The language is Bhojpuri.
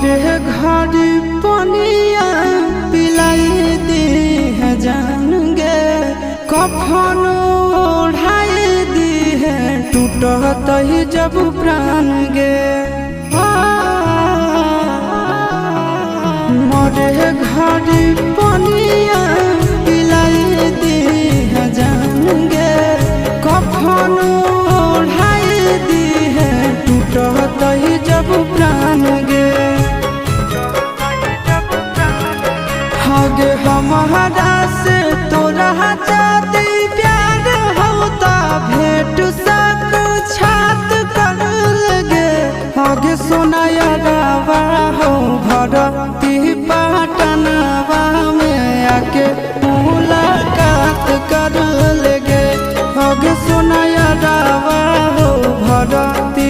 मोरे घर पनिया पिलाई दी है जान गे, कफन ओढ़ाई दी है टूटत ही जब प्राण गे। मोरे घर पनिया पिलाई दी है जान गे, कफन ओढ़ाई दी है टूटत ही जब प्राण गे। हगे हमारा से तोरा जाती प्यार होता भेंट साक्षात कर लगे। हगे सोनाया रावा हो भरती पाटनवा में आके मुलाकात कर लगे। हगे सोनाया रावा हो भरती